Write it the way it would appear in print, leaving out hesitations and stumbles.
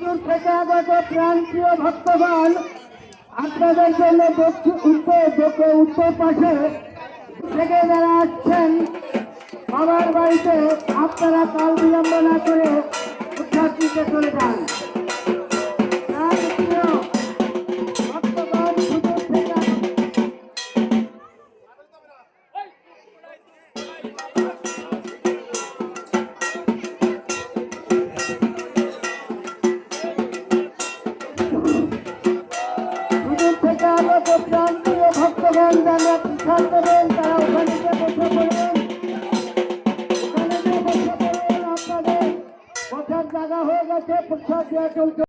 সুদূর থেকে আগত প্রান্তীয় ভক্তগণ আপনাদের জন্য উত্তর পাশে থেকে যারা আসছেন বাবার বাড়িতে আপনারা কাল বিলম্ব না করে উদ্ধার দিতে চলে যান। ভক্তগণ সুদূর থেকে প্রান্তীয় ভক্তগণ যারা প্রসাদ দেবেন তারা ওখানে বসে পড়বেন। ওখানে বসে পড়বেন, আপনাদের বসার জায়গা হয়ে গেছে, প্রসাদ দেওয়া চলছে।